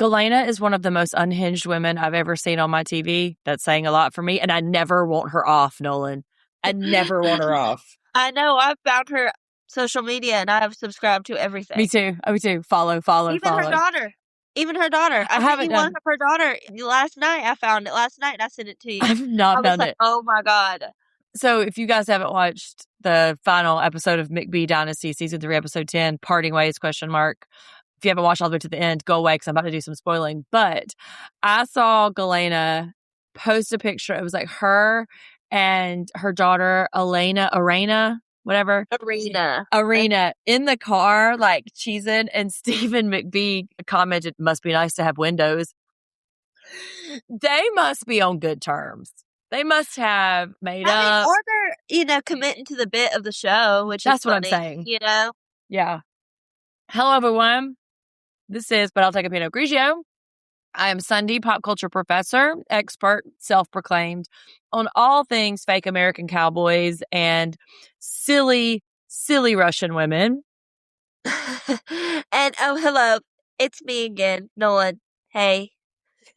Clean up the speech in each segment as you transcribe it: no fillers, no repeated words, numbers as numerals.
Galayna is one of the most unhinged women I've ever seen on my TV. That's saying a lot for me. And I never want her off, Nolan. I never want her off. I know. I've found her social media and I have subscribed to everything. Me too. Me too. Follow. Even her daughter. I sent you one of her daughter last night. I found it last night and I sent it to you. I've not done it. Oh my God. So if you guys haven't watched the final episode of McBee Dynasty, season 3, episode 10, Parting Ways, ? If you haven't watched all the way to the end, go away because I'm about to do some spoiling. But I saw Galayna post a picture. It was like her and her daughter, Arena in the car, like cheesing. And Stephen McBee commented, "Must be nice to have windows." They must be on good terms. They must have made up. Or they're, committing to the bit of the show, which that's is funny, what I'm saying. Yeah. Hello, everyone. This is But I'll Take a Pinot Grigio. I am Sunday, pop culture professor, expert, self-proclaimed on all things fake American cowboys and silly, silly Russian women. And hello, it's me again, Nolan. Hey.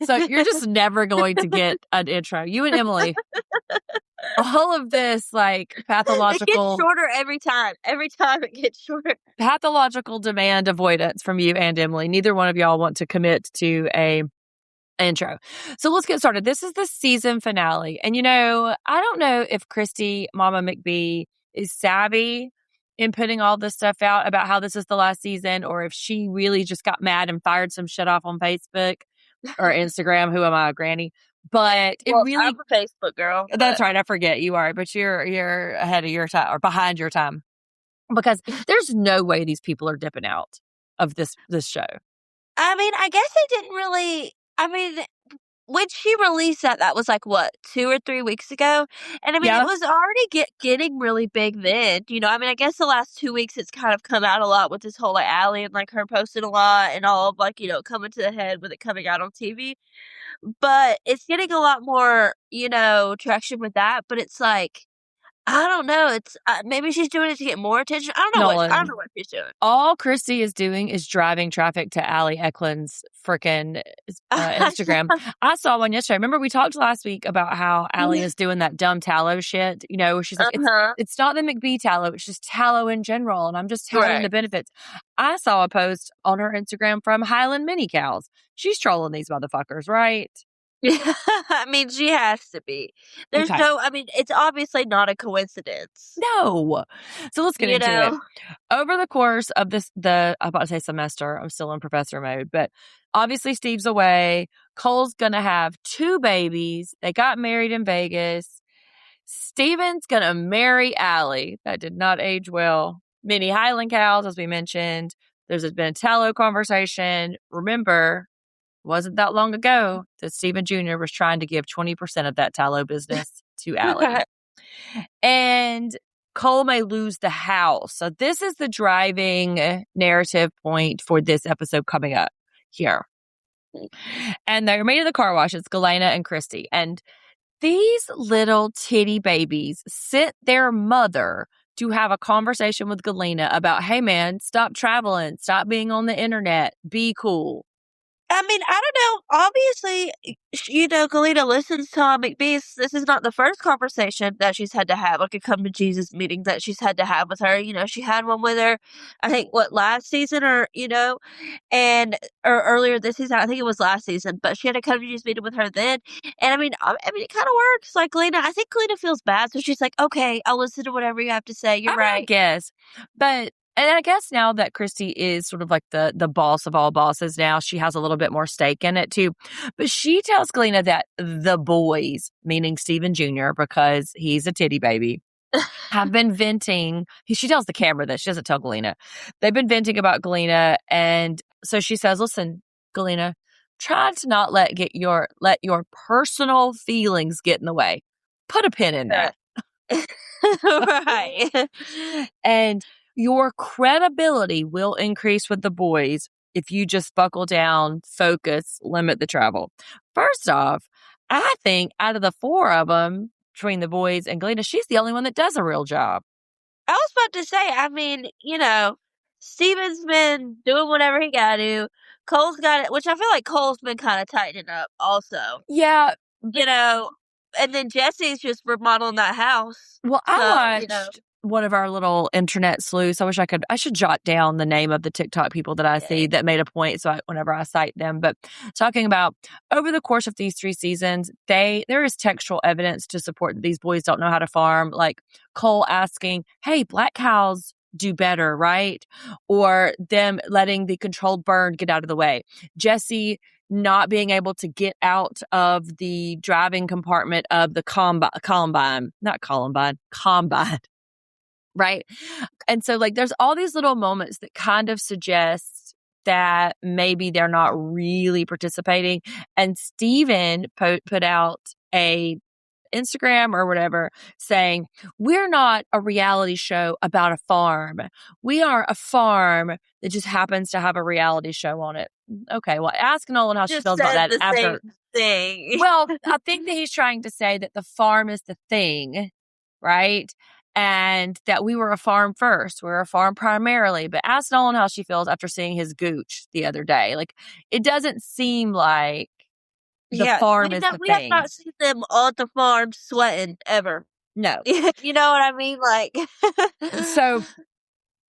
So you're just never going to get an intro. You and Emily. All of this, like, pathological... It gets shorter every time. Every time it gets shorter. Pathological demand avoidance from you and Emily. Neither one of y'all want to commit to a intro. So let's get started. This is the season finale. And, I don't know if Christy, Mama McBee, is savvy in putting all this stuff out about how this is the last season, or if she really just got mad and fired some shit off on Facebook or Instagram. Who am I, Granny? But I'm a Facebook girl. That's right. I forget you are, but you're ahead of your time or behind your time, because there's no way these people are dipping out of this show. I guess they didn't really. When she released that was like what, 2 or 3 weeks ago, and it was already getting really big then. I guess the last 2 weeks it's kind of come out a lot with this whole like Allie and like her posting a lot and all of like coming to the head with it coming out on TV. But it's getting a lot more, traction with that. But it's like, I don't know. It's maybe she's doing it to get more attention. I don't know. I don't know what she's doing. All Christy is doing is driving traffic to Allie Eklund's freaking Instagram. I saw one yesterday. Remember we talked last week about how Allie is doing that dumb tallow shit. Where she's like, it's not the McBee tallow. It's just tallow in general, and I'm just touting the benefits. I saw a post on her Instagram from Highland Mini Cows. She's trolling these motherfuckers, right? She has to be. There's no, it's obviously not a coincidence. No. So let's get into it. Over the course of I'm about to say semester, I'm still in professor mode, but obviously Steve's away. Cole's going to have 2 babies. They got married in Vegas. Steven's going to marry Allie. That did not age well. Mini Highland Cows, as we mentioned. There's been a tallow conversation. Remember, wasn't that long ago that Stephen Jr. was trying to give 20% of that tallow business to Allie. And Cole may lose the house. So this is the driving narrative point for this episode coming up here. And they're made in the car wash. It's Galayna and Christy. And these little titty babies sent their mother to have a conversation with Galayna about, hey man, stop traveling, stop being on the internet, be cool. I don't know. Obviously, Galayna listens to McBee. This is not the first conversation that she's had to have, like a come to Jesus meeting that she's had to have with her. She had one with her, I think, last season or earlier this season. I think it was last season, but she had a come to Jesus meeting with her then. And it kind of works. Like I think Galayna feels bad. So she's like, okay, I'll listen to whatever you have to say. You're right. I guess. And I guess now that Christy is sort of like the boss of all bosses now, she has a little bit more stake in it too. But she tells Galayna that the boys, meaning Stephen Jr., because he's a titty baby, have been venting. She tells the camera this. She doesn't tell Galayna. They've been venting about Galayna. And so she says, listen, Galayna, try to not let your personal feelings get in the way. Put a pin in that. Right. And your credibility will increase with the boys if you just buckle down, focus, limit the travel. First off, I think out of the 4 of them, between the boys and Galayna, she's the only one that does a real job. I was about to say, Steven's been doing whatever he got to. Cole's got it, which I feel like Cole's been kind of tightening up also. Yeah. You know, and then Jesse's just remodeling that house. Well, I So, watched one of our little internet sleuths. I should jot down the name of the TikTok people that I see that made a point. So whenever I cite them, but talking about over the course of these 3 seasons, there is textual evidence to support that these boys don't know how to farm. Like Cole asking, hey, black cows do better, right? Or them letting the controlled burn get out of the way. Jesse not being able to get out of the driving compartment of the combine, right? And so like there's all these little moments that kind of suggest that maybe they're not really participating. And Steven put out a Instagram or whatever saying, we're not a reality show about a farm. We are a farm that just happens to have a reality show on it. Okay, well, ask Nolan how she feels about that after. Same thing. Well, I think that he's trying to say that the farm is the thing, right? And that we were a farm first. We were a farm primarily. But ask Nolan how she feels after seeing his gooch the other day. Like, it doesn't seem like the farm is the thing. We have not seen them on the farm sweating ever. No. You know what I mean? Like, so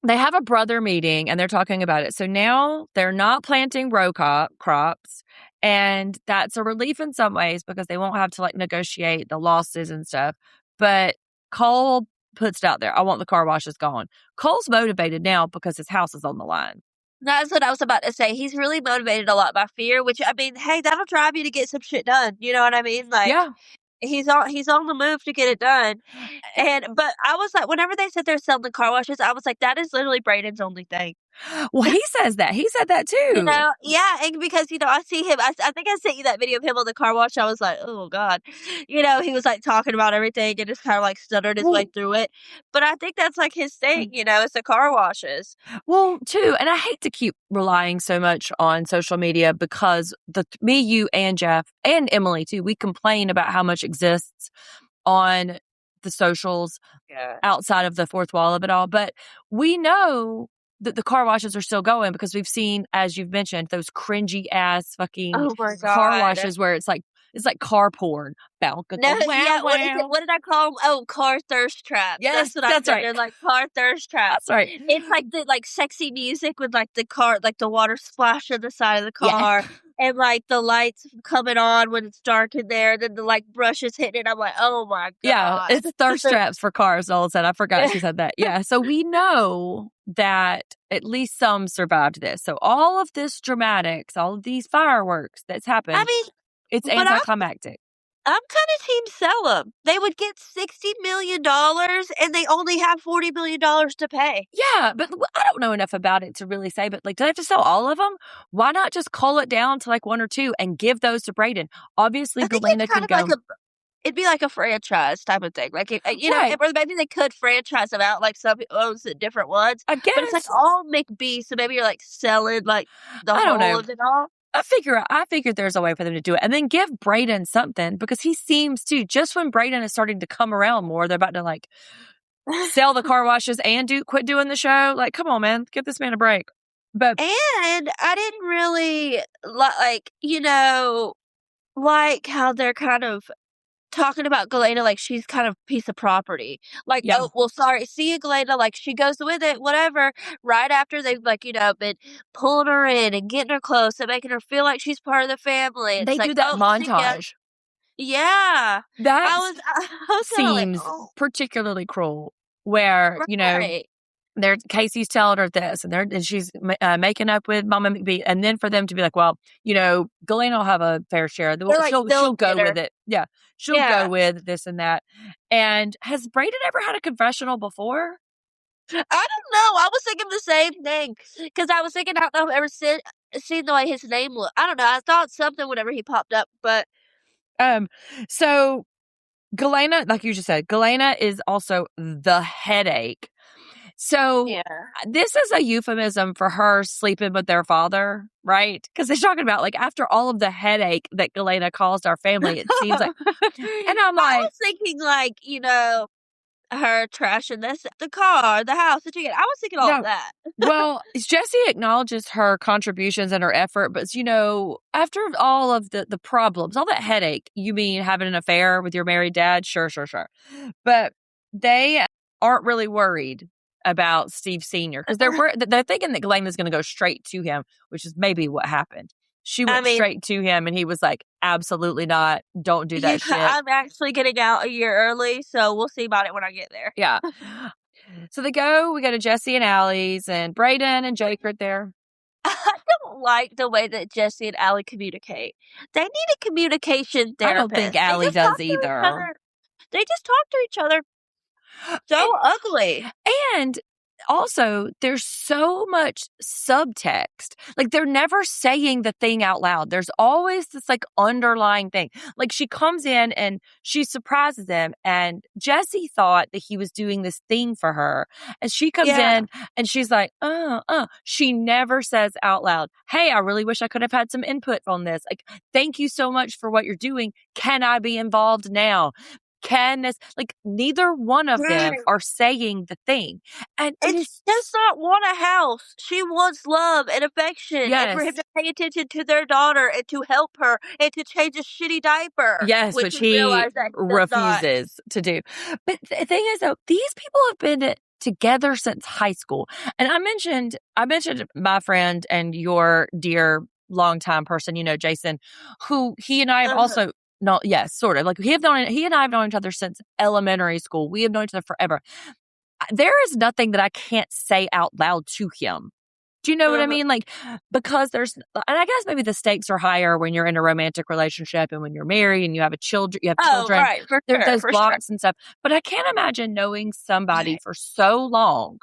they have a brother meeting and they're talking about it. So now they're not planting row crops. And that's a relief in some ways because they won't have to like negotiate the losses and stuff. But Cole puts it out there. I want the car washes gone. Cole's motivated now because his house is on the line. That's what I was about to say. He's really motivated a lot by fear, which I mean, hey, that'll drive you to get some shit done. You know what I mean? Like, yeah. He's on the move to get it done. But I was like, whenever they said they're selling the car washes, I was like, that is literally Brayden's only thing. Well, he says that. He said that too. You know, yeah, and because I see him. I think I sent you that video of him on the car wash. I was like, oh god, he was like talking about everything and just kind of like stuttered his way through it. But I think that's like his thing. It's the car washes. Well, too, and I hate to keep relying so much on social media because me, you, and Jeff, and Emily too, we complain about how much exists on the socials outside of the fourth wall of it all. But we know that the car washes are still going because we've seen, as you've mentioned, those cringy ass fucking car washes where it's like car porn. What did I call them? Oh, car thirst traps. Yes, that's what I said. Right. They're like car thirst traps. That's right. It's like the sexy music with like the car, like the water splash on the side of the car. Yeah. And like the lights coming on when it's dark in there, and then the like brushes hitting it. I'm like, oh my god. Yeah, it's thirst traps for cars. All of a sudden, I forgot she said that. Yeah, so we know that at least some survived this. So all of this dramatics, all of these fireworks that's happened. I mean, it's anticlimactic. I'm kind of team sell them. They would get $60 million and they only have $40 million to pay. Yeah, but I don't know enough about it to really say, but like, do they have to sell all of them? Why not just cull it down to like 1 or 2 and give those to Brayden? Obviously, Galayna can go. It'd be like a franchise type of thing. Like, or maybe they could franchise them out like some owns different ones. I guess. But it's like all McBee, so maybe you're like selling like the whole of it all. I figured there's a way for them to do it. And then give Brayden something because he seems to, just when Brayden is starting to come around more, they're about to like sell the car washes and quit doing the show. Like, come on, man, give this man a break. And I didn't really like how they're kind of talking about Galayna like she's kind of a piece of property. Like, oh, well, sorry, see you, Galayna. Like, she goes with it, whatever. Right after they've, been pulling her in and getting her close and making her feel like she's part of the family. It's they do that montage. Yeah. That seems particularly cruel where, Casey's telling her this and she's making up with Mama McBee. And then for them to be like, well, Galayna will have a fair share. She'll go with it. Yeah. She'll go with this and that. And has Brayden ever had a confessional before? I don't know. I was thinking the same thing. Because I was thinking, I don't know if I've ever seen the way his name looked. I don't know. I thought something whenever he popped up, but. So Galayna, like you just said, Galayna is also the headache. So this is a euphemism for her sleeping with their father, right? Because they're talking about, like, after all of the headache that Galayna caused our family, it seems like. And I'm like. I was thinking, like, I her trashing the car, the house, the chicken. I was thinking all of that. Well, Jesse acknowledges her contributions and her effort, but after all of the problems, all that headache, you mean having an affair with your married dad? Sure. But they aren't really worried about Steve Sr. because they're thinking that Galayna's going to go straight to him, which is maybe what happened. She went straight to him, and he was like, absolutely not. Don't do that shit. I'm actually getting out a year early, so we'll see about it when I get there. Yeah. So we go to Jesse and Allie's, and Brayden and Jake are there. I don't like the way that Jesse and Allie communicate. They need a communication therapist. I don't think Allie does either. They just talk to each other so ugly. And also, there's so much subtext. Like, they're never saying the thing out loud. There's always this, like, underlying thing. Like, she comes in and she surprises him, and Jesse thought that he was doing this thing for her. And she comes in and she's like, She never says out loud, hey, I really wish I could have had some input on this. Like, thank you so much for what you're doing. Can I be involved now? Neither one of them are saying the thing. And it's does not want a house. She wants love and affection and for him to pay attention to their daughter and to help her and to change a shitty diaper. Yes, which he refuses to do. But the thing is, though, these people have been together since high school. And I mentioned my friend and your dear longtime person, Jason, who he and I have also... No, yes, sort of. Like, he and I have known each other since elementary school. We have known each other forever. There is nothing that I can't say out loud to him. Do you know what I mean? Like, because and I guess maybe the stakes are higher when you're in a romantic relationship and when you're married and you have children. Oh, right. There's those blocks and stuff. But I can't imagine knowing somebody for so long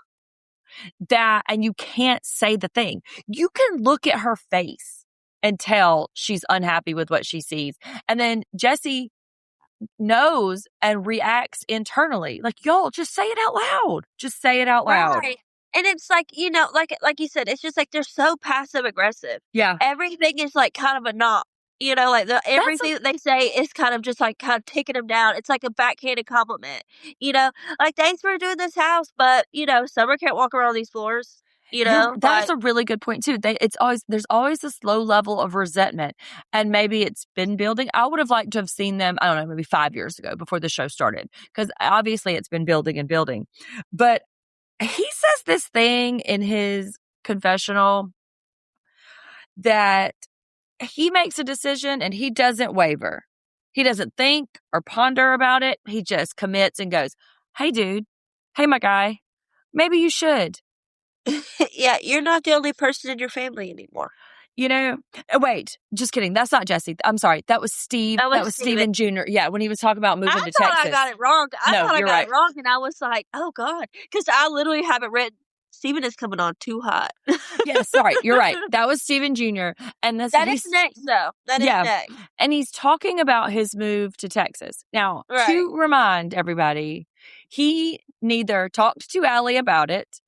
and you can't say the thing. You can look at her face and tell she's unhappy with what she sees. And then Jesse knows and reacts internally. Like, y'all, just say it out loud. Just say it out loud. Right. And it's like, like you said, it's just like they're so passive aggressive. Yeah. Everything is like kind of a knock. Everything that they say is kind of just like kind of taking them down. It's like a backhanded compliment. Like, thanks for doing this house, but Summer can't walk around these floors. That's a really good point too. There's always this low level of resentment, and maybe it's been building. I would have liked to have seen them, I don't know, maybe 5 years ago before the show started, because obviously it's been building and building. But he says this thing in his confessional that he makes a decision and he doesn't waver. He doesn't think or ponder about it. He just commits and goes, hey, dude. Hey, my guy. Maybe you should. Yeah, you're not the only person in your family anymore. Wait, just kidding. That's not Jesse. I'm sorry. That was Steve. That was Steven Jr. Yeah, when he was talking about moving to Texas. I got it wrong. I thought I got it wrong, and I was like, oh, God. Because I literally have it written, Steven is coming on too hot. Yeah, sorry. You're right. That was Steven Jr. And that is next, though. That is next. And he's talking about his move to Texas. Now, to remind everybody, he neither talked to Allie about it,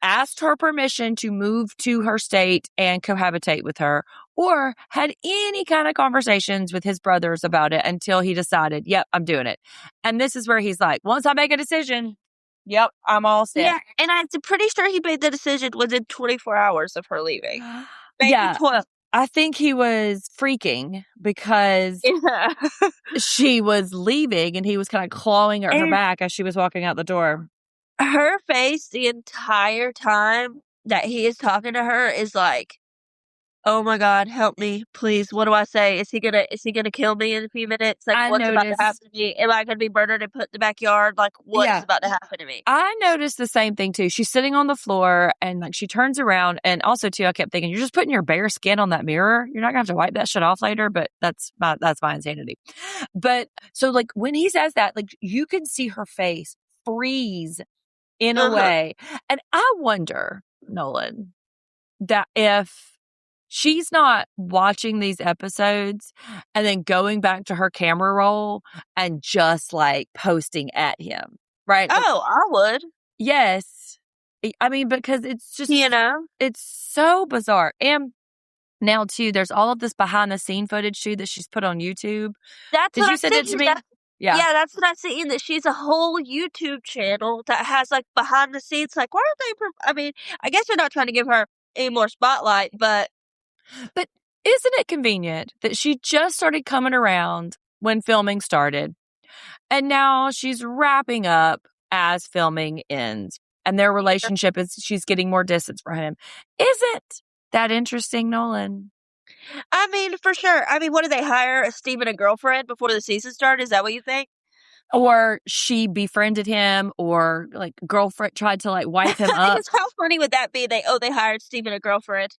asked her permission to move to her state and cohabitate with her, or had any kind of conversations with his brothers about it until he decided, yep, I'm doing it. And this is where he's like, once I make a decision, yep, I'm all set. Yeah, and I'm pretty sure he made the decision within 24 hours of her leaving. Maybe 12. I think he was freaking because she was leaving and he was kind of clawing at her back as she was walking out the door. Her face the entire time that he is talking to her is like, oh my God, help me, please. What do I say? Is he gonna kill me in a few minutes? Like, what's about to happen to me? Am I gonna be murdered and put in the backyard? Like, what's about to happen to me? I noticed the same thing too. She's sitting on the floor and like she turns around, and also too, I kept thinking, you're just putting your bare skin on that mirror. You're not gonna have to wipe that shit off later, but that's my insanity. But so like when he says that, like you can see her face freeze in a way. And I wonder, Nolan, that if she's not watching these episodes and then going back to her camera roll and just like posting at him, right? Oh, I would. Yes. I mean, because it's just, it's so bizarre. And now too, there's all of this behind the scene footage too that she's put on YouTube. Did you send it to me? Yeah. Yeah, that's what I seen, that she's a whole YouTube channel that has, like, behind the scenes, like, why aren't they I mean, I guess they're not trying to give her any more spotlight, but But isn't it convenient that she just started coming around when filming started, and now she's wrapping up as filming ends, and their relationship is she's getting more distance from him. Isn't that interesting, Nolan? I mean, for sure. I mean, what, did they hire a Steve and a girlfriend before the season started? Is that what you think? Or she befriended him, or, like, girlfriend tried to, like, wife him I up. guess how funny would that be? They hired Steve and a girlfriend.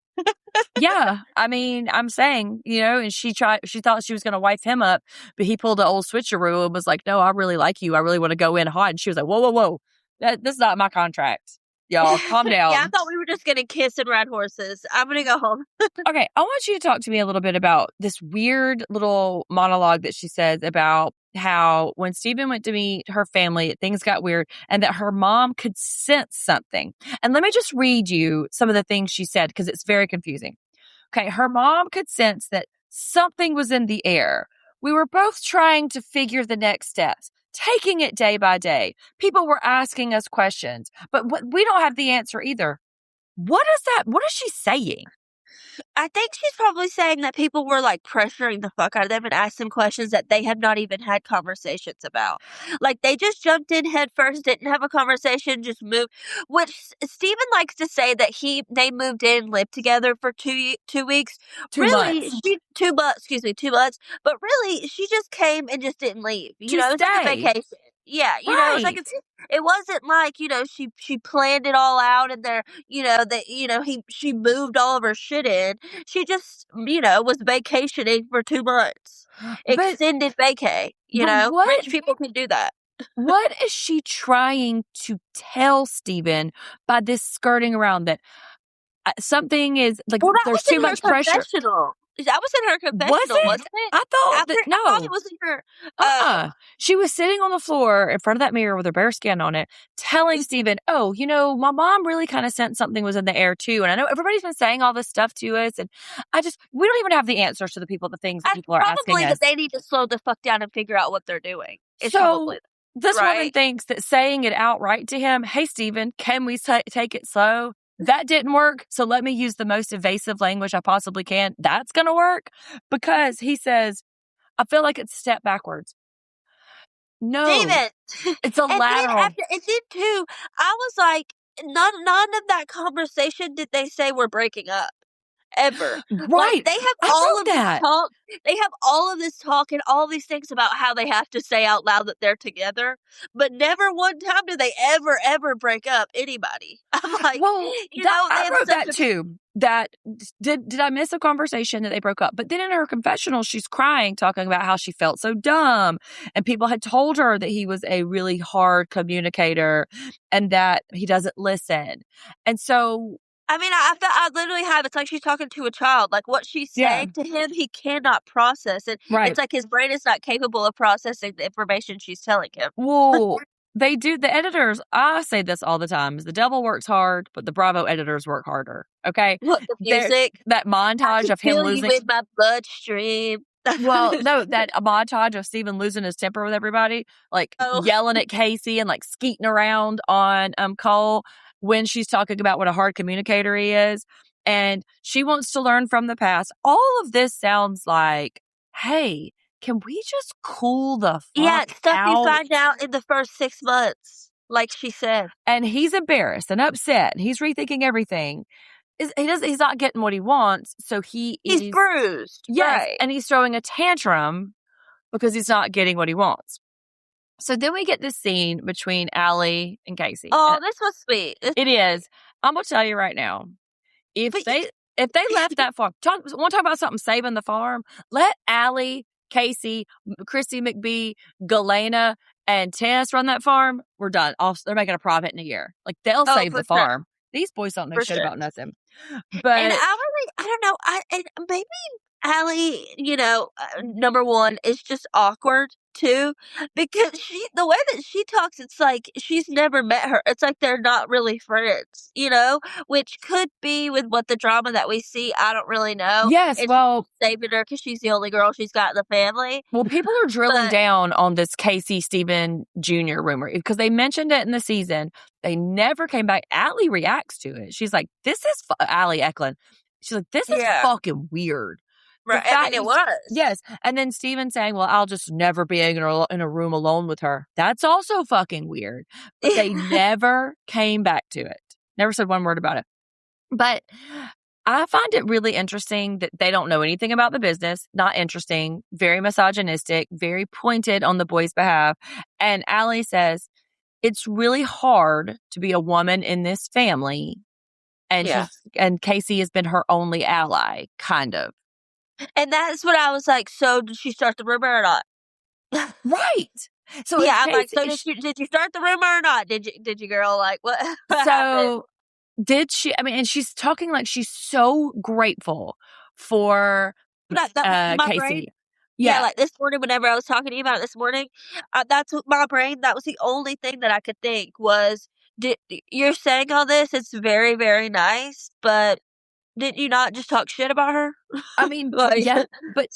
Yeah, I mean, I'm saying, and she thought she was gonna wife him up, but he pulled the old switcheroo and was like, "No, I really like you. I really wanna go in hot." And she was like, "Whoa, whoa, whoa. That's not my contract. Y'all, calm Yeah, I down." thought we were just gonna kiss and ride horses. I'm gonna go home. Okay, I want you to talk to me a little bit about this weird little monologue that she says about how when Steven went to meet her family, things got weird, and that her mom could sense something. And let me just read you some of the things she said, because it's very confusing. Okay, her mom could sense that something was in the air. We were both trying to figure the next steps, taking it day by day. People were asking us questions, but we don't have the answer either. What is she saying? I think she's probably saying that people were, like, pressuring the fuck out of them and asked them questions that they have not even had conversations about. Like, they just jumped in head first, didn't have a conversation, just moved, which Steven likes to say that they moved in, lived together for 2 weeks. 2 Really, months 2 months, excuse me, 2 months, but really, she just came and just didn't leave, to it was like a stay. vacation. Yeah, it was like Right. it wasn't like, she planned it all out and there, that, she moved all of her shit in. She just, was vacationing for 2 months. But Extended vacay, but Rich people can do that. what is she trying to tell Steven by this skirting around that something is like Well, that there's was too in her much pressure? confessional. That was in her Was confessional, it? wasn't it? I thought After that I thought it no. was in her Uh-uh. She was sitting on the floor in front of that mirror with her bare skin on it, telling Steven, "Oh, my mom really kind of sensed something was in the air too. And I know everybody's been saying all this stuff to us, and we don't even have the answers to the things that I people are asking probably us." that they need to slow the fuck down and figure out what they're doing. It's So probably this woman right? thinks that saying it outright to him, "Hey, Steven, can we take it slow?" That didn't work. So let me use the most evasive language I possibly can. That's going to work, because he says, "I feel like it's a step backwards." No, Steven. it's a lateral. And then too, I was like, none of that conversation did they say we're breaking up. Ever. Like, Right. they have I all wrote of this that. talk they have all of this talk and all these things about how they have to say out loud that they're together, but never one time do they ever break up anybody. I'm like, Well, I they have wrote such that a too. That did I miss a conversation that they broke up? But then in her confessional, she's crying, talking about how she felt so dumb, and people had told her that he was a really hard communicator and that he doesn't listen. And so, I mean, I literally have it's like she's talking to a child. Like, what she's yeah, saying to him, he cannot process it. right. It's like his brain is not capable of processing the information she's telling him. Well, they do. The editors, I say this all the time, is the devil works hard, but the Bravo editors work harder. Okay. What, the There, music? that I montage can of him feel you losing. in my bloodstream. Well, no, that a montage of Steven losing his temper with everybody, like Oh. yelling at Casey and like skeeting around on Cole when she's talking about what a hard communicator he is. And she wants to learn from the past. All of this sounds like, hey, can we just cool the Yeah, fuck it's stuff you out? find out in the first 6 months, like she said. And he's embarrassed and upset. And he's rethinking everything. He's not getting what he wants. So He's bruised, yes, right. and he's throwing a tantrum because he's not getting what he wants. So then we get this scene between Allie and Casey. Oh, this was sweet. It is. I'm gonna tell you right now. If But they left that farm, want to talk about something saving the farm? Let Allie, Casey, Christy McBee, Galayna, and Tess run that farm. We're done. They're making a profit in a year. Like, they'll oh, save for the sure, farm. These boys don't know for shit sure. about nothing. And But I don't know, and maybe Allie, number 1 is just awkward. too, because the way that she talks, it's like she's never met her. It's like they're not really friends, which could be with what the drama that we see. I don't really know. Yes, And she's well, saving her because she's the only girl she's got in the family. well, people are drilling But down on this Casey Stephen Jr. rumor because they mentioned it in the season. They never came back. Allie reacts to it. She's like, "This is Allie Eklund." She's like, "This is yeah, fucking weird." The right. I mean, fact, it was. yes, and then Steven saying, "Well, I'll just never be in a room alone with her." That's also fucking weird. But they never came back to it. Never said one word about it. But I find it really interesting that they don't know anything about the business. Not interesting. Very misogynistic. Very pointed on the boys' behalf. And Allie says it's really hard to be a woman in this family. And Yeah. and Casey has been her only ally, kind of. And that's what I was like, so did she start the rumor or not? Right. So yeah, I'm Casey, like, so did you start the rumor or not? Did you girl, like, what happened? So did she, I mean, and she's talking like she's so grateful for My Casey. brain, Yeah. like this morning, whenever I was talking to you about it this morning, that's what my brain, that was the only thing that I could think was, you're saying all this, it's very, very nice, but did you not just talk shit about her? I mean, Like, yeah, but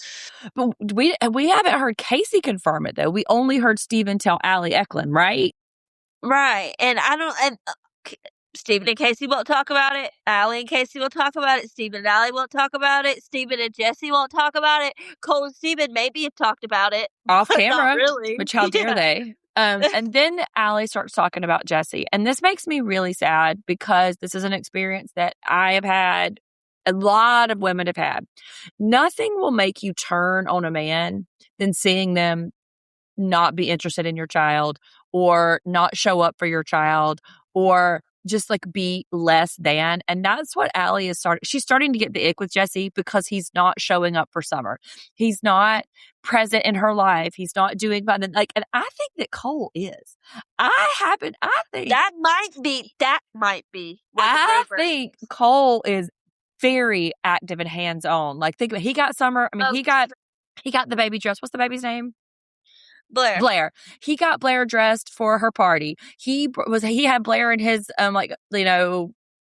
we haven't heard Casey confirm it though. We only heard Steven tell Allie Eklund, right? right. And I don't, and Stephen and Casey won't talk about it. Allie and Casey will talk about it. Stephen and Allie won't talk about it. Stephen and Jesse won't talk about it. Cole and Stephen maybe have talked about it. Off But camera. not really. Which how dare they? And then Allie starts talking about Jesse. And this makes me really sad because this is an experience that I have had, a lot of women have had. Nothing will make you turn on a man than seeing them not be interested in your child or not show up for your child or just like be less than. And that's what Allie is starting. She's starting to get the ick with Jesse because he's not showing up for Summer. He's not present in her life. He's not doing fun. And I think that Cole is. I think that might be. I think Cole is very active and hands on. Like think about, he got Summer. I mean, he got the baby dress. What's the baby's name? Blair. He got Blair dressed for her party. He had Blair in his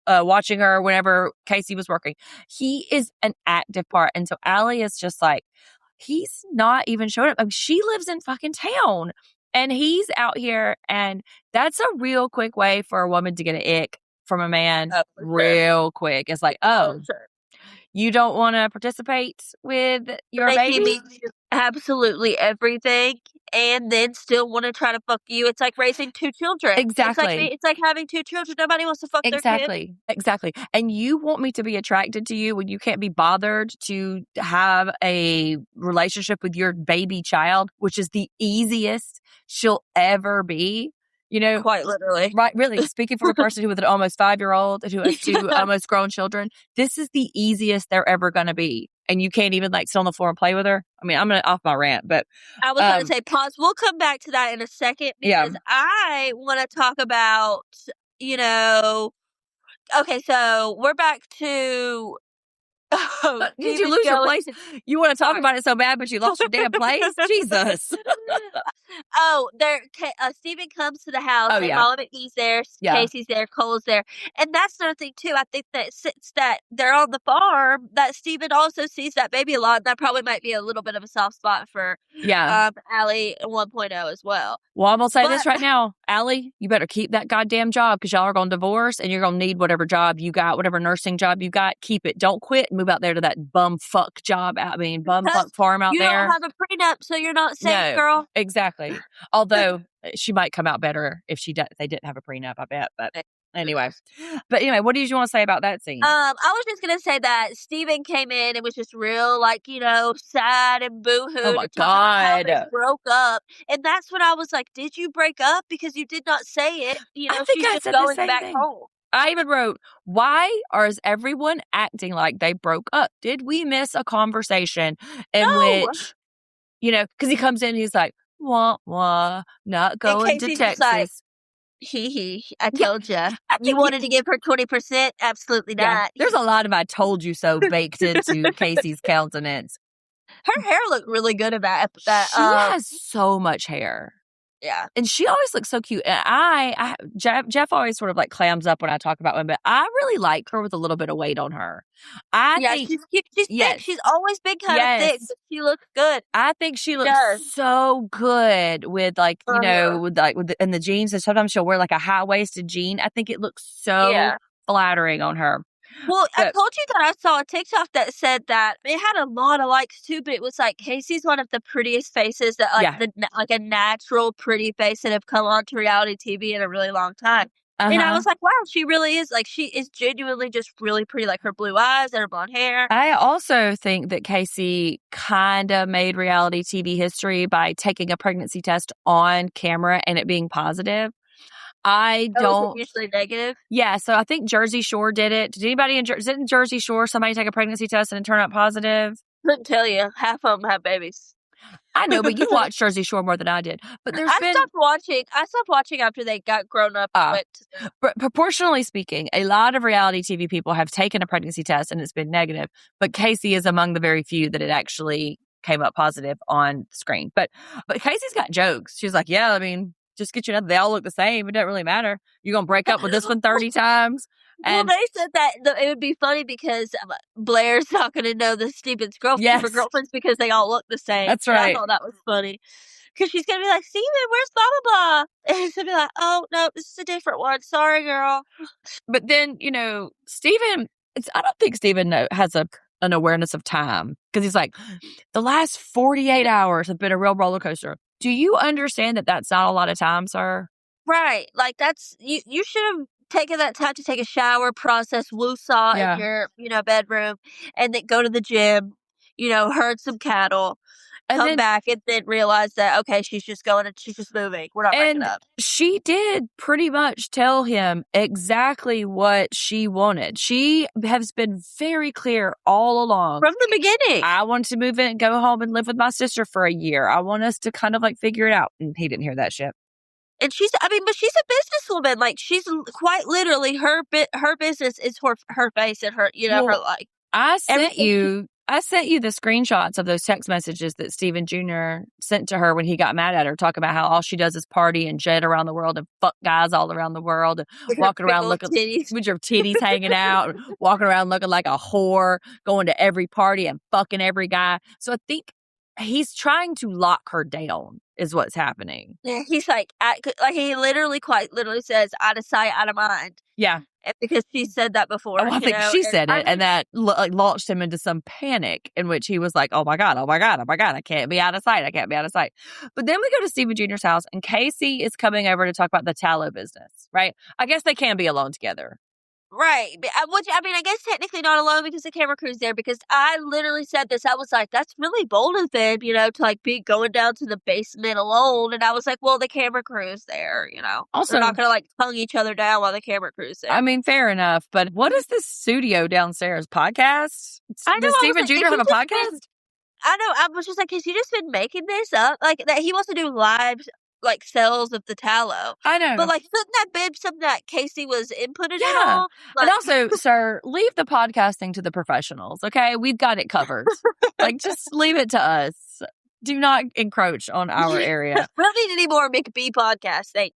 watching her whenever Casey was working. He is an active part. And so Allie is just like, he's not even showing up. I mean, she lives in fucking town and he's out here. And that's a real quick way for a woman to get an ick from a man real quick. It's like, you don't want to participate with your baby? Absolutely everything, and then still want to try to fuck you. It's like raising two children. Exactly. It's like having two children. Nobody wants to fuck their kid. Exactly. And you want me to be attracted to you when you can't be bothered to have a relationship with your baby child, which is the easiest she'll ever be. Quite literally. Right, really. Speaking from a person who with an almost 5-year-old and who has two almost grown children, this is the easiest they're ever going to be. And you can't even sit on the floor and play with her. I mean, I'm going to off my rant, but I was going to say pause. We'll come back to that in a second because I want to talk about, okay, so we're back to. Did you lose your place? You want to talk about it so bad, but you lost your damn place? Jesus. Stephen comes to the house. Oh, and yeah. Molly McBee's there. Yeah. Casey's there. Cole's there. And that's another thing, too. I think that since that they're on the farm, that Stephen also sees that baby a lot. And that probably might be a little bit of a soft spot for Allie 1.0 as well. Well, I'm going to say this right now. Allie, you better keep that goddamn job because y'all are going to divorce and you're going to need whatever job you got, whatever nursing job you got. Keep it. Don't quit and move out there to that bumfuck job. Bumfuck farm out there. You don't have a prenup, so you're not safe, girl. Exactly. Although she might come out better if they didn't have a prenup, I bet. But anyway, what did you want to say about that scene? I was just gonna say that Steven came in and was just real, sad and boohoo. Oh my God, they broke up, and that's when I was like, "Did you break up? Because you did not say it." I think she's I just said going the same back thing. home. I even wrote, "Why is everyone acting like they broke up? Did we miss a conversation in which, because he comes in, he's like." Wah, wah, not going to Texas. Like, I told you. You wanted to give her 20%? Absolutely not. There's a lot of I told you so baked into Casey's countenance. Her hair looked really good in that. She has so much hair. Yeah. And she always looks so cute. And Jeff always sort of like clams up when I talk about women, but I really like her with a little bit of weight on her. I think she's cute. She's thick. She's always been kind of thick, but she looks good. I think she looks so good with like, you know, with in the jeans. And sometimes she'll wear like a high-waisted jean. I think it looks so flattering on her. Well, I told you that I saw a TikTok that said that it had a lot of likes too, but it was like Casey's one of the prettiest faces that like a natural pretty face that have come onto reality TV in a really long time. And I was like, wow, she really is like, she is genuinely just really pretty, like her blue eyes and her blonde hair. I also think that Casey kind of made reality TV history by taking a pregnancy test on camera and it being positive. I don't. Usually negative. Yeah, so I think Jersey Shore did it. Did anybody didn't Jersey Shore somebody take a pregnancy test and it turned out positive? Couldn't tell you. Half of them have babies. I know, but you watched Jersey Shore more than I did. But I stopped watching after they got grown up. But proportionally speaking, a lot of reality TV people have taken a pregnancy test and it's been negative. But Casey is among the very few that it actually came up positive on screen. But Casey's got jokes. She's like, yeah, I mean, just get you another. They all look the same. It doesn't really matter. You're going to break up with this one 30 times. And well, they said that it would be funny because Blair's not going to know the Steven's girlfriends because they all look the same. That's right. And I thought that was funny. Because she's going to be like, Steven, where's blah, blah, blah? And he's going to be like, oh, no, this is a different one. Sorry, girl. But then, you know, Steven, I don't think Steven has an awareness of time. Because he's like, the last 48 hours have been a real roller coaster. Do you understand that that's not a lot of time, sir? Right. Like, that's, you should have taken that time to take a shower, process woosah in your, bedroom, and then go to the gym, herd some cattle, and come back, and then realize that, okay, she's just moving. We're not breaking up. She did pretty much tell him exactly what she wanted. She has been very clear all along. From the beginning. I want to move in, go home and live with my sister for a year. I want us to kind of like figure it out. And he didn't hear that shit. And but she's a businesswoman. Like, she's quite literally, her business is her face and her, her like. I sent you the screenshots of those text messages that Steven Jr. sent to her when he got mad at her, talking about how all she does is party and jet around the world and fuck guys all around the world, and walking around looking with your titties hanging out, and walking around looking like a whore, going to every party and fucking every guy. So I think he's trying to lock her down is what's happening. Yeah, he's like he quite literally says, out of sight, out of mind. Yeah. Because she said that before. I think she said it, and that launched him into some panic in which he was like, oh my God, I can't be out of sight. But then we go to Steven Jr.'s house, and Casey is coming over to talk about the tallow business, right? I guess they can be alone together. Right. Which, I guess technically not alone because the camera crew's there, because I literally said this. I was like, that's really bold of them, to like be going down to the basement alone. And I was like, well, the camera crew's there, Also, they're not going to like tongue each other down while the camera crew's there. I mean, fair enough. But what is this studio downstairs? Podcast? Does Steven Jr. have a podcast? I know. I was just like, has he just been making this up? Like, that he wants to do live like sales of the tallow. I know. But like, shouldn't that been something that Casey was inputted in on? Like, and also, sir, leave the podcasting to the professionals, okay? We've got it covered. Like, just leave it to us. Do not encroach on our area. We don't need any more McBee podcasts, thank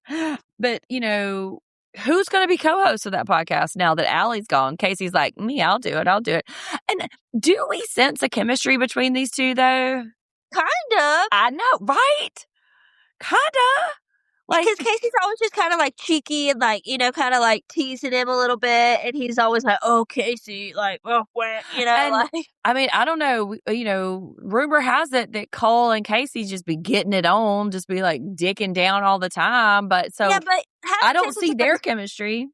you. But, who's going to be co-host of that podcast now that Allie's gone? Casey's like, me, I'll do it. And do we sense a chemistry between these two, though? Kind of. I know, right? Kinda. Like, because Casey's always just kind of like cheeky and like, kind of like teasing him a little bit. And he's always like, oh, Casey, like, oh, what, And, like. I mean, I don't know, rumor has it that Cole and Casey just be getting it on, just be like dicking down all the time. But but I don't see their chemistry.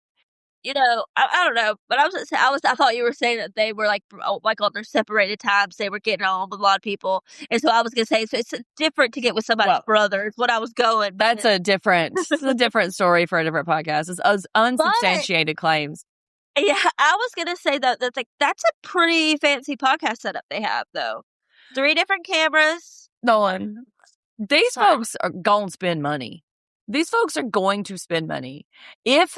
I don't know, but I thought you were saying that they were like on their separated times, they were getting on with a lot of people, and so I was gonna say, so it's different to get with somebody's brother. Is what I was going. That's a different story for a different podcast. It's unsubstantiated claims. Yeah, I was gonna say that's a pretty fancy podcast setup they have, though. 3 different cameras. Nolan, these folks are gonna spend money. These folks are going to spend money if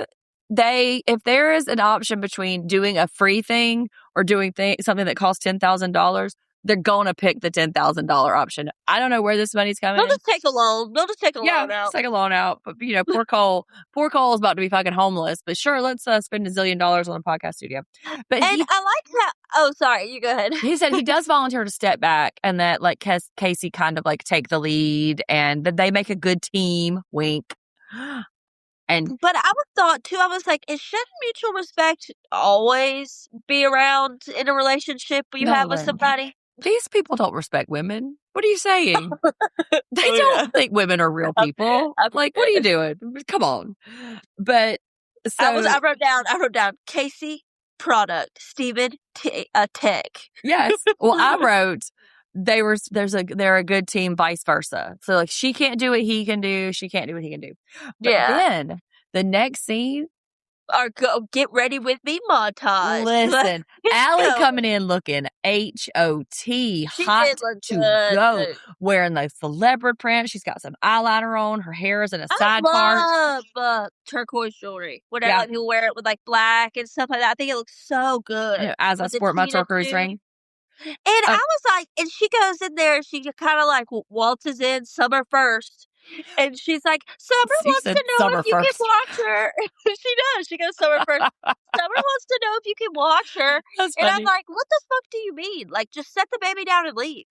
there is an option between doing a free thing or doing something that costs $10,000, they're going to pick the $10,000 option. I don't know where this money's coming. They'll just take a loan. They'll just take a loan out. Just take a loan out. But, poor Cole is about to be fucking homeless. But sure, let's spend $1 zillion on a podcast studio. But I like that. Oh, sorry. You go ahead. He said he does volunteer to step back and that, like, Casey kind of, like, take the lead and that they make a good team. Wink. But I was thought, too, I was like, shouldn't mutual respect always be around in a relationship you have with somebody? These people don't respect women. What are you saying? They don't think women are real people. Like, what are you doing? Come on. But so I wrote down Casey, product, Steven, tech. Yes. Well, I wrote they're a good team, vice versa. So like she can't do what he can do, she can't do what he can do. But then the next scene, our get ready with me montage. Listen, Allie coming in looking H-O-T, hot to go, wearing the leopard print. She's got some eyeliner on. Her hair is in a side part. I love turquoise jewelry. Whenever like, people wear it with like black and stuff like that, I think it looks so good. As I sport my turquoise ring. And I was like, and she goes in there, she kind of like waltzes in summer first. And she's like, Summer wants to know if you can watch her. She does. She goes, Summer first. Summer wants to know if you can watch her. And I'm like, what the fuck do you mean? Like, just set the baby down and leave.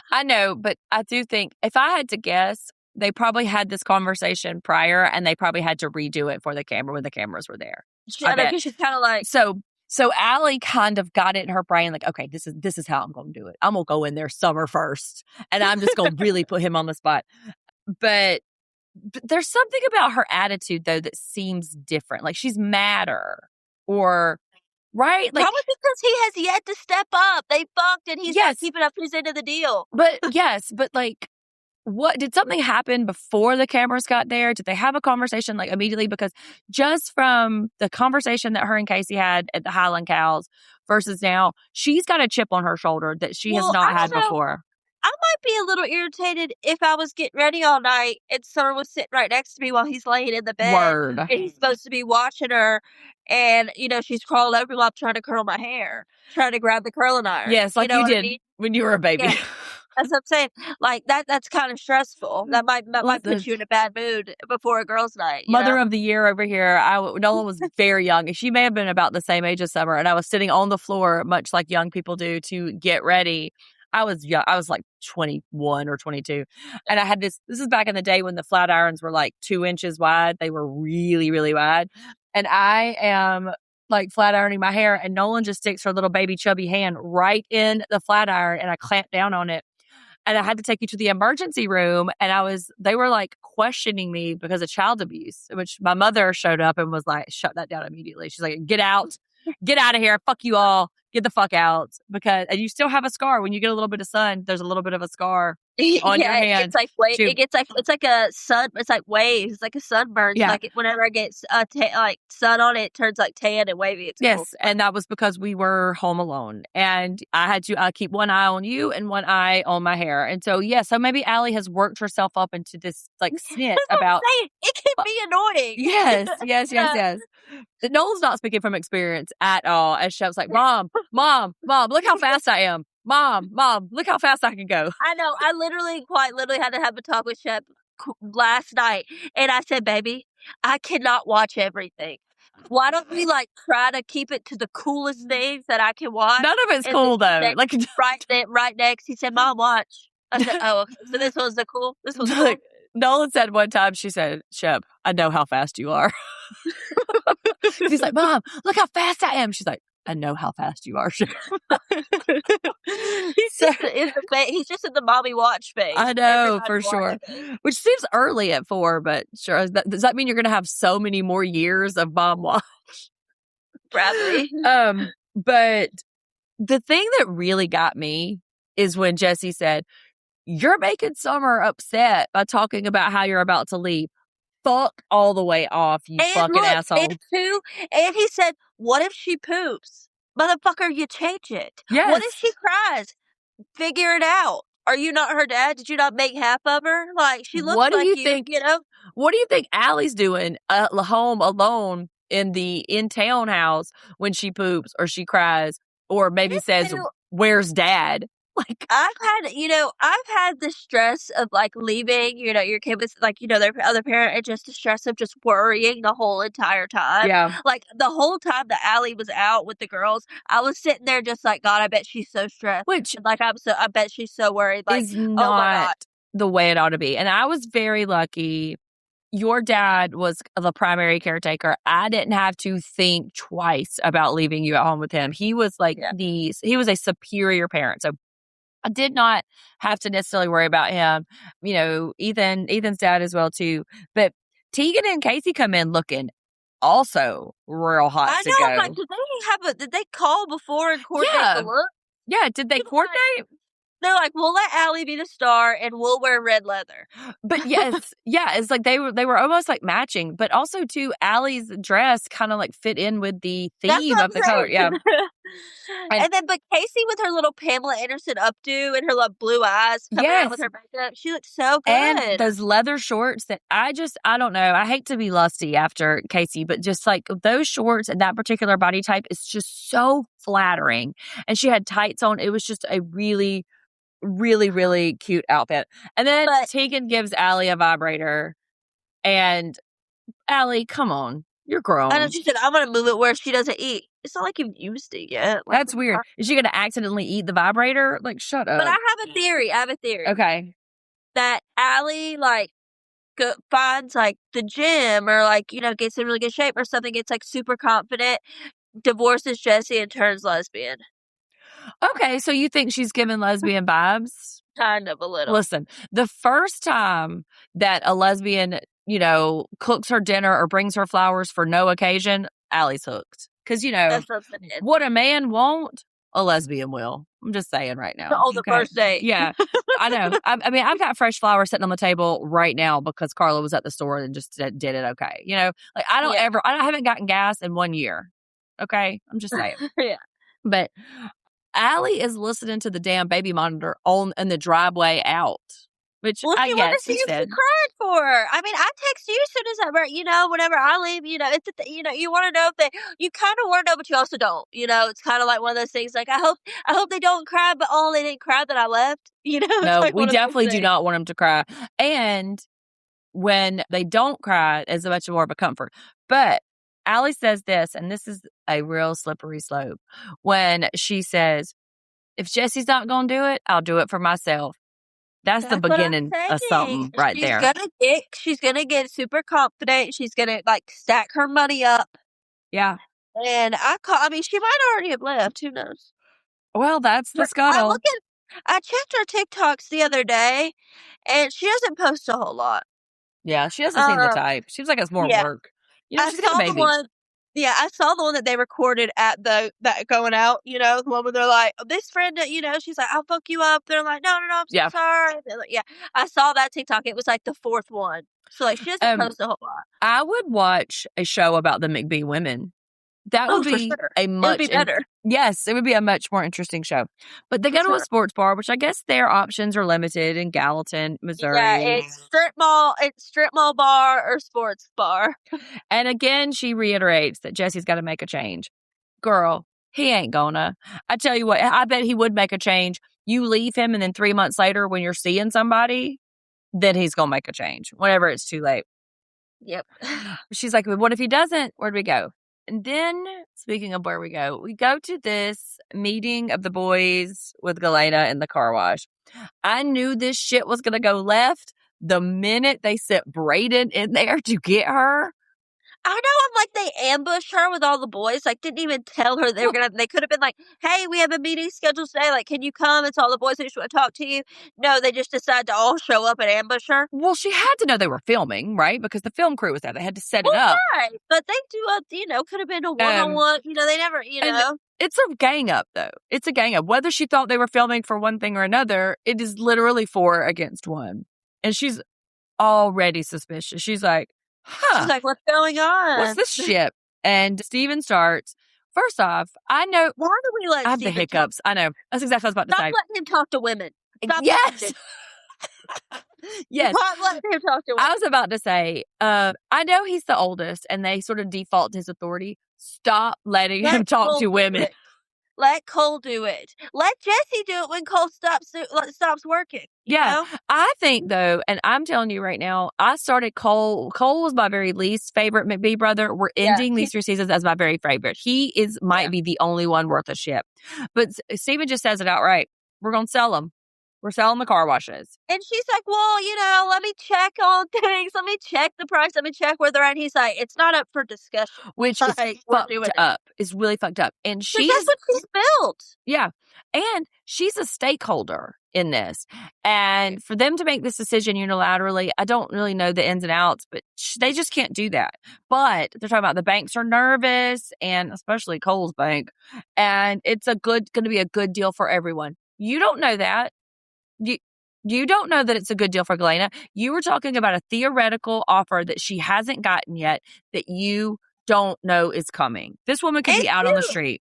I know, but I do think, if I had to guess, they probably had this conversation prior and they probably had to redo it for the camera when the cameras were there. I know, because she's kind of like. So Allie kind of got it in her brain, like, okay, this is how I'm going to do it. I'm going to go in there Summer first, and I'm just going to really put him on the spot. But there's something about her attitude, though, that seems different. Like she's madder, or right? Like, probably because he has yet to step up. They fucked, and he's not keeping up his end of the deal. But like. What did something happen before the cameras got there? Did they have a conversation like immediately? Because just from the conversation that her and Casey had at the Highland Cows versus now, she's got a chip on her shoulder that she has not had before. I might be a little irritated if I was getting ready all night and Summer was sitting right next to me while he's laying in the bed. Word. And he's supposed to be watching her. And, she's crawled over while I'm trying to curl my hair, trying to grab the curling iron. Yes, like you did when you were a baby. Yeah. That's what I'm saying. Like, that's kind of stressful. That might put you in a bad mood before a girls' night. Mother of the year over here. Nola was very young. She may have been about the same age as Summer. And I was sitting on the floor, much like young people do, to get ready. I was young. I was like 21 or 22. And I had this is back in the day when the flat irons were like 2 inches wide. They were really, really wide. And I am like flat ironing my hair, and Nolan just sticks her little baby chubby hand right in the flat iron, and I clamped down on it. And I had to take you to the emergency room, and they were like questioning me because of child abuse, which my mother showed up and was like, shut that down immediately. She's like, get out of here. Fuck you all. Get the fuck out. And you still have a scar. When you get a little bit of sun, there's a little bit of a scar on your hand. It's like it's like a sun. It's like waves. It's like a sunburn. Yeah. Like whenever I get like sun on it, it turns like tan and wavy. It's yes, cool. And that was because we were home alone, and I had to keep one eye on you and one eye on my hair. And so so maybe Allie has worked herself up into this like snit about. It can be annoying. Yes. Noel's not speaking from experience at all. And Shep's like, Mom, look how fast I am. Mom, look how fast I can go. I know. I quite literally had to have a talk with Shep last night. And I said, baby, I cannot watch everything. Why don't we like try to keep it to the coolest things that I can watch? None of it's cool though. Like right next, he said, Mom, watch. I said, oh, so this was cool. Nolan said one time, she said, Shep, I know how fast you are. He's like, Mom, look how fast I am. She's like, I know how fast you are, Shep. He's just in the mommy watch phase. I know, for sure. Which seems early at 4, but sure. Does that mean you're going to have so many more years of mom watch? Probably. But the thing that really got me is when Jesse said, you're making Summer upset by talking about how you're about to leave. Fuck all the way off, you fucking asshole. And he said, what if she poops? Motherfucker, you change it. Yes. What if she cries? Figure it out. Are you not her dad? Did you not make half of her? Like, she looks like you, you know? What do you think Allie's doing home alone in town house when she poops or she cries or maybe says, where's dad? Like, I've had the stress of, like, leaving, your kid with, like, their other parent, and just the stress of just worrying the whole entire time. yeah. Like, the whole time that Allie was out with the girls, I was sitting there just like, "God, I bet she's so stressed." Which And, like, I bet she's so worried, like, is "Oh my not god." the way it ought to be. And I was very lucky. Your dad was the primary caretaker. I didn't have to think twice about leaving you at home with him. He was like Yeah. he was a superior parent. So I did not have to necessarily worry about him. Ethan's dad as well too. But Tegan and Casey come in looking also real hot I to know, I'm like, go. did they call before and coordinate the Yeah. look? Yeah. Did they coordinate? They're like, "We'll let Allie be the star, and we'll wear red leather." But yes, yeah, it's like they were almost like matching, but also too, Allie's dress kind of like fit in with the That's theme what of I'm the color. Yeah. saying. And But Casey with her little Pamela Anderson updo and her, like, blue eyes coming out with yes, her makeup, she looks so and good. those leather shorts that I don't know. I hate to be lusty after Casey, but just like those shorts and that particular body type is just so flattering. And she had tights on. It was just a really, really, really cute outfit. And then But Tegan gives Allie a vibrator. And Allie, come on. You're I know grown. she said, "I'm gonna move it where she doesn't eat." It's not like you've used it yet. Like, That's weird. Is she going to accidentally eat the vibrator? Like, shut but I up. have a theory. I have a theory Okay. that Allie, like, finds, like, the gym, or, like, gets in really good shape or something, gets, like, super confident, divorces Jesse, and turns lesbian. Okay. So you think she's giving lesbian vibes? Kind of, a little. Listen, the first time that a lesbian, cooks her dinner or brings her flowers for no occasion, Allie's hooked. Because, That's what I'm saying. what a man won't, a lesbian will. I'm just saying right now. On the Okay. first date. Yeah, I know. I mean, I've got fresh flowers sitting on the table right now because Carla was at the store and just did it okay. Like Yeah. I haven't gotten gas in 1 year. Okay. I'm just saying. Yeah. But Allie is listening to the damn baby monitor in the driveway out, which Well, I she wanted guess to see he if she said. cried for her. I mean, I text you as soon as whenever I leave, it's you want to know if you kind of want to know, but you also don't. It's kind of like one of those things. Like, I hope they don't cry, but they didn't cry that I left. It's No, like we one of those definitely do things. not want them to cry. And when they don't cry, it's much more of a comfort. But Allie says this, and this is a real slippery slope, when she says, if Jesse's not going to do it, I'll do it for myself. That's the That's what I'm beginning of saying. something right She's there. gonna get super confident. She's gonna, like, stack her money up. Yeah. And I mean, she might already have left. Who knows? Well, that's the But scuttle. I checked her TikToks the other day, and she doesn't post a whole lot. Yeah, she doesn't seem the Um, type. Seems like it's more yeah, work. I She's got a saw the baby. one. Yeah, I saw the one that they recorded at that going out. The one where they're like, "This friend, she's like, I'll fuck you up." They're like, "No, no, no, I'm so Yeah. sorry." They're like, yeah, I saw that TikTok. It was like the fourth one, so like she doesn't post a whole lot. I would watch a show about the McBee women. That would For be sure. a It would much be better. yes, it would be a much more interesting show. But they For go to a sure. sports bar, which I guess their options are limited in Gallatin, Missouri. Yeah, it's strip mall bar or sports bar. And again, she reiterates that Jesse's got to make a change. Girl, he ain't gonna. I tell you what, I bet he would make a change. You leave him, and then 3 months later, when you're seeing somebody, then he's gonna make a change. Whenever it's too late. Yep. She's like, well, what if he doesn't? Where'd we go? And then, speaking of where we go to this meeting of the boys with Galayna in the car wash. I knew this shit was going to go left the minute they sent Braden in there to get her. I know, I'm like, they ambushed her with all the boys, like, didn't even tell her they could have been like, "Hey, we have a meeting scheduled today, like, can you come? It's all the boys, they just want to talk to you." No, they just decided to all show up and ambush her. Well, she had to know they were filming, right? Because the film crew was there. They had to set it up. Right, but they could have been a one-on-one, they never, And it's a gang up, though. It's a gang up. Whether she thought they were filming for one thing or another, it is literally 4 against 1. And she's already suspicious. She's like, She's like, "What's going on? What's this shit?" And Steven starts. First off, I know. Why do we let I have the Steven hiccups. I know. That's exactly what I was about to Stop say. letting him talk to women. Stop Yes. Yes. Stop letting him talk to women. I was about to say, I know he's the oldest and they sort of default to his authority. Stop letting him talk to women. Let Cole do it. Let Jesse do it when Cole stops working. You know? I think though, and I'm telling you right now, I started Cole. Cole was my very least favorite McBee brother. We're ending these 3 seasons as my very favorite. He might be the only one worth a shit. But Steven just says it outright. We're gonna sell them. We're selling the car washes. And she's like, well, let me check on things. Let me check the price. Let me check where they're at. And he's like, it's not up for discussion. Which is fucked up. It's really fucked up. And that's what she's built. Yeah. And she's a stakeholder in this. And for them to make this decision unilaterally, I don't really know the ins and outs, but they just can't do that. But they're talking about the banks are nervous, and especially Cole's bank. And it's going to be a good deal for everyone. You don't know that. You don't know that it's a good deal for Galayna. You were talking about a theoretical offer that she hasn't gotten yet that you don't know is coming. This woman could be out on the street.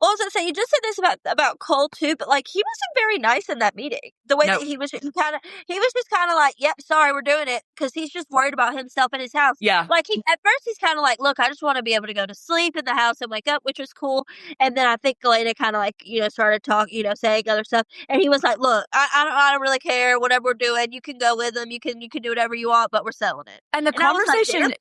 Well, I was going to say, you just said this about Cole too, but like he wasn't very nice in that meeting. The way that he was just kind of like, yep, sorry, we're doing it, because he's just worried about himself and his house. Yeah. Like at first he's kind of like, look, I just want to be able to go to sleep in the house and wake up, which was cool. And then I think Galayna kind of like, started talking, saying other stuff. And he was like, look, I don't really care, whatever we're doing, you can go with them, you can do whatever you want, but we're selling it. And the conversation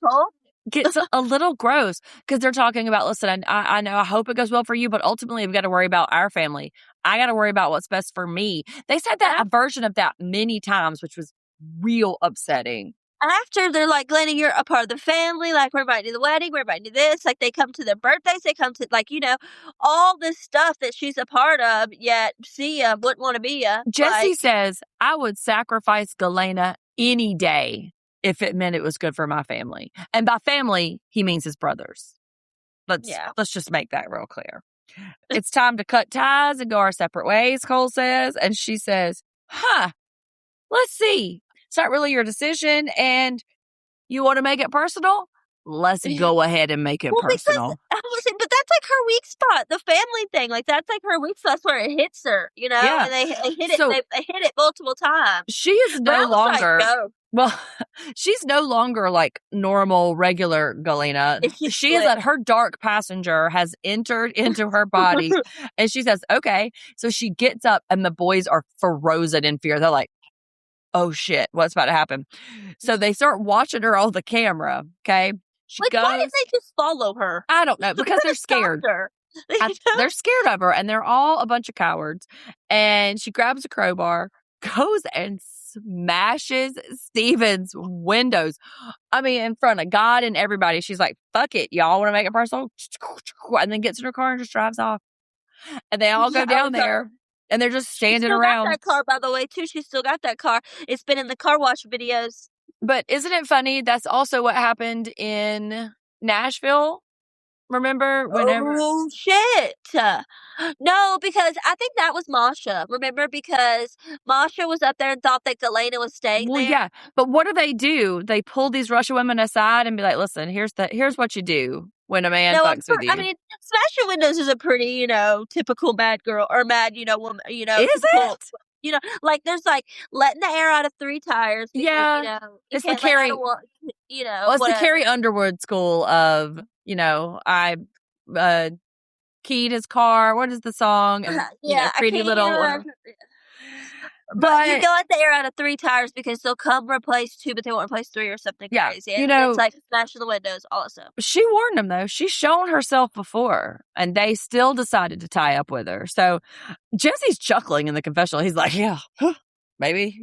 gets a little gross because they're talking about, listen, I know, I hope it goes well for you, but ultimately we've got to worry about our family. I got to worry about what's best for me. They said that a version of that many times, which was real upsetting. After they're like, Galayna, you're a part of the family. Like, we're inviting to the wedding. We're inviting to this. Like, they come to their birthdays. They come to, like, all this stuff that she's a part of, yet Sia wouldn't want to be ya. Jesse says, I would sacrifice Galayna any day if it meant it was good for my family. And by family, he means his brothers. Let's just make that real clear. It's time to cut ties and go our separate ways, Cole says. And she says, let's see. It's not really your decision, and you want to make it personal? Let's go ahead and make it personal. But that's like her weak spot, the family thing. Like, that's like her weak spot. That's where it hits her, Yeah. And they hit it. They hit it multiple times. She is no longer. Well, she's no longer like normal, regular Galayna. She is that her dark passenger has entered into her body, and she says, "Okay." So she gets up, and the boys are frozen in fear. They're like, oh shit, what's about to happen? So they start watching her on the camera. Okay. Why did they just follow her? I don't know, because they're scared. They're scared of her, and they're all a bunch of cowards. And she grabs a crowbar, goes and smashes Steven's windows. I mean, in front of God and everybody. She's like, fuck it. Y'all want to make it personal? And then gets in her car and just drives off. And they all go down there. And they're just standing around. Got that car, by the way, too. She's still got that car. It's been in the car wash videos. But isn't it funny? That's also what happened in Nashville. Remember? Oh, shit. No, because I think that was Masha. Remember? Because Masha was up there and thought that Galayna was staying there. Yeah. But what do? They pull these Russian women aside and be like, listen, here's what you do when a man fucks with you. I mean, Smash Your Windows is a pretty, typical mad girl or mad, woman, Is it? Like there's like letting the air out of 3 tires. Because, it's the Carrie, well, it's the Carrie Underwood school of, I keyed his car. What is the song? And, pretty little. But you can let the air out of 3 tires because they'll come replace 2, but they won't replace 3 or something crazy. And it's like smashing the windows also. She warned them, though. She's shown herself before, and they still decided to tie up with her. So Jesse's chuckling in the confessional. He's like, yeah, maybe,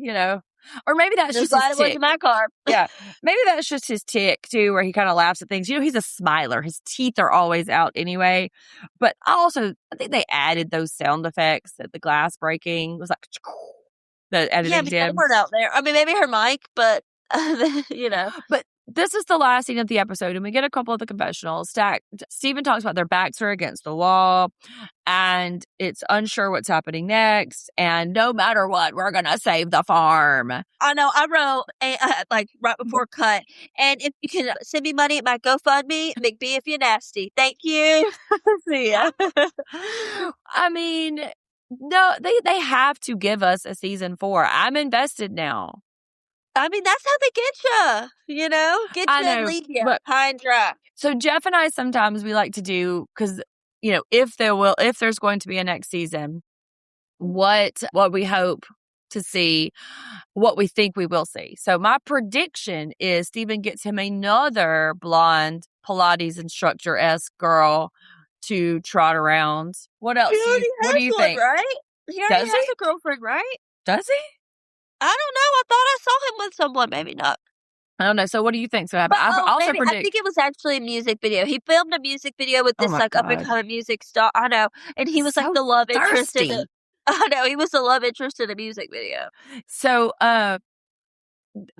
or maybe that's just his tick. It wasn't my car. Yeah, maybe that's just his tick, too, where he kind of laughs at things. He's a smiler. His teeth are always out anyway. But I think they added those sound effects at the glass breaking. It was like... The editing did. They weren't out there. I mean, maybe her mic, but But this is the last scene of the episode, and we get a couple of the confessionals. Steven talks about their backs are against the wall, and it's unsure what's happening next. And no matter what, we're gonna save the farm. I know. I wrote like right before cut, and if you can send me money at my GoFundMe, McBee, if you're nasty, thank you. See ya. I mean. No, they have to give us a season 4. I'm invested now. I mean, that's how they get you, Get you and leave you high and dry. So Jeff and I sometimes we like to do, because if there's going to be a next season, what we hope to see, what we think we will see. So my prediction is Steven gets him another blonde Pilates instructor-esque girl to trot around. What else? What do you think? Right? He already has a girlfriend, right? Does he? I don't know. I thought I saw him with someone. Maybe not. I don't know. So what do you think? So I think it was actually a music video. He filmed a music video with this up and coming music star. I know, and he was like the love interest in it. I know, he was the love interest in the music video. So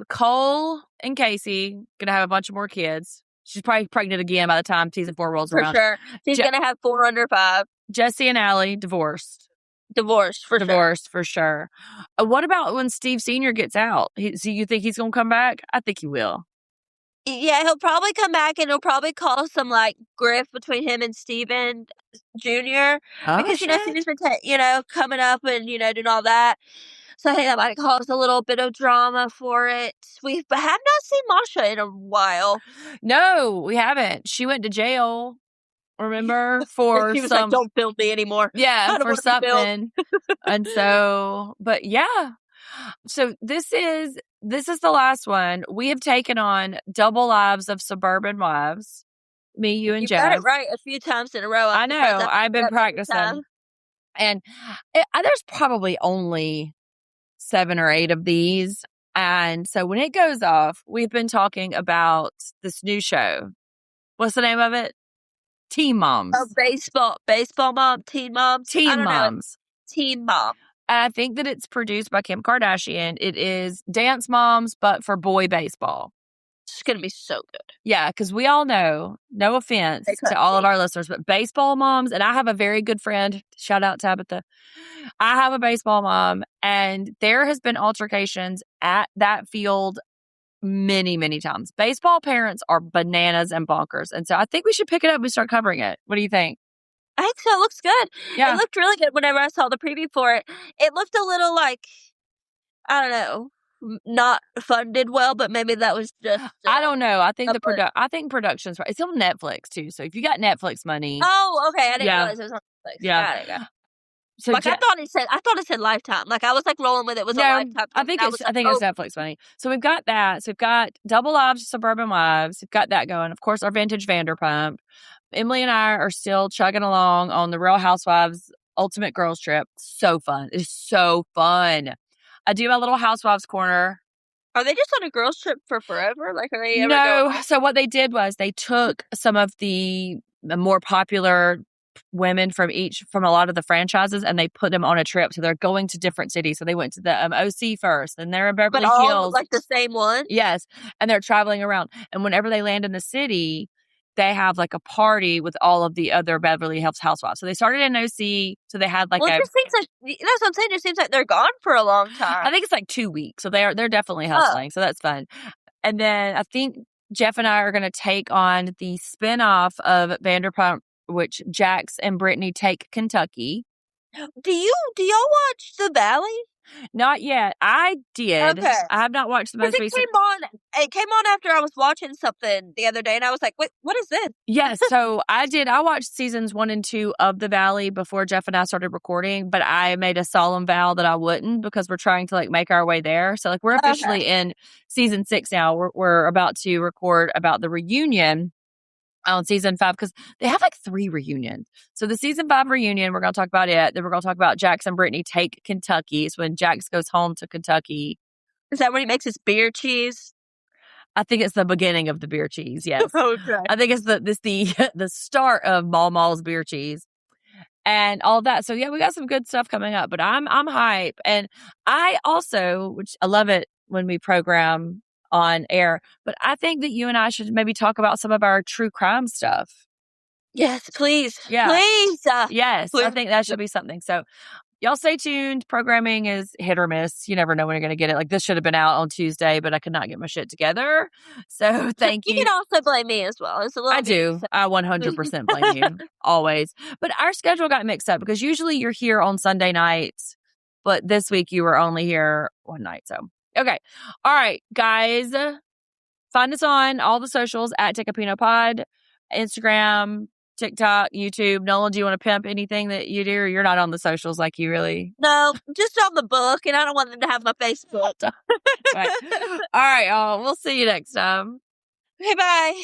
Cole and Casey gonna have a bunch of more kids. She's probably pregnant again by the time season 4 rolls around. For sure, she's gonna have 4 under 5. Jesse and Allie divorced. Divorced for sure. What about when Steve Sr. gets out? So you think he's gonna come back? I think he will. Yeah, he'll probably come back and he'll probably cause some like grift between him and Steven Jr. Because Steven's been coming up and doing all that. So I think that might cause a little bit of drama for it. We have not seen Masha in a while. No, we haven't. She went to jail. Remember, for she was like, "Don't film me anymore." Yeah, for something. And so, but yeah. So this is the last one. We have taken on double lives of suburban wives. Me, you, and Jeff. Got it right a few times in a row. I know. I've been practicing. And there's probably only 7 or 8 of these. And so when it goes off, we've been talking about this new show. What's the name of it? Teen Moms. Oh, baseball mom, teen moms. Teen Moms. Teen Mom. And I think that it's produced by Kim Kardashian. It is Dance Moms, but for boy baseball. It's going to be so good. Yeah, because we all know, no offense to all of our listeners, but baseball moms, and I have a very good friend, shout out Tabitha. I have a baseball mom, and there has been altercations at that field many, many times. Baseball parents are bananas and bonkers. And so I think we should pick it up and start covering it. What do you think? I think so. It looks good. Yeah. It looked really good whenever I saw the preview for it. It looked a little like, I don't know, not funded well, but maybe that was just. I don't know. I think I think production's right. It's on Netflix too. So if you got Netflix money. Oh, okay. I didn't realize it was on Netflix. Yeah. Got it. So I thought it said Lifetime. Like I was like rolling with it. Was a Lifetime. I think it's Netflix money. So we've got that. So we've got Double Lives of Suburban Wives. We've got that going. Of course, our vintage Vanderpump. Emily and I are still chugging along on the Real Housewives Ultimate Girls Trip. So fun. It's so fun. I do my little Housewives corner. Are they just on a girls trip for forever? Like are they ever No. So what they did was they took some of the more popular women from a lot of the franchises and they put them on a trip. So they're going to different cities. So they went to the OC first, and they're in Beverly Hills. All like the same one? Yes. And they're traveling around. And whenever they land in the city, they have like a party with all of the other Beverly Hills housewives. So they started in OC. So they had like it just seems like, that's what I'm saying. It seems like they're gone for a long time. I think it's like 2 weeks. So they're definitely hustling. So that's fun. And then I think Jeff and I are going to take on the spinoff of Vanderpump, which Jax and Brittany take Kentucky. Do y'all watch The Valley? Not yet. I did. Okay. I have not watched the most recent. It came on after I was watching something the other day, and I was like, "Wait, what is this?" Yes, so I did. I watched seasons 1 and 2 of The Valley before Jeff and I started recording, but I made a solemn vow that I wouldn't because we're trying to like make our way there. So like we're officially in season 6 now. We're about to record about the reunion on season 5 because they have like 3 reunions. So the season 5 reunion, we're going to talk about it. Then we're going to talk about Jax and Brittany take Kentucky. It's when Jax goes home to Kentucky. Is that when he makes his beer cheese? I think it's the beginning of the beer cheese. Yes. Okay. I think it's the start of Mall's beer cheese and all that. So yeah, we got some good stuff coming up, but I'm hype. And I also, which I love it when we program on air, but I think that you and I should maybe talk about some of our true crime stuff. Yes, please. Yeah. Please. Yes, please. I think that should be something. So y'all stay tuned. Programming is hit or miss. You never know when you're going to get it. Like this should have been out on Tuesday, but I could not get my shit together. So thank you. You can also blame me as well. It's a little I do. I 100% blame you. Always. But our schedule got mixed up because usually you're here on Sunday nights, but this week you were only here one night. So okay. All right, guys. Find us on all the socials at Take a Pino Pod, Instagram, TikTok, YouTube. Nolan, do you want to pimp anything that you do, or you're not on the socials like you really? No, just on the book, and I don't want them to have my Facebook. Right. All right, y'all. We'll see you next time. Okay, bye.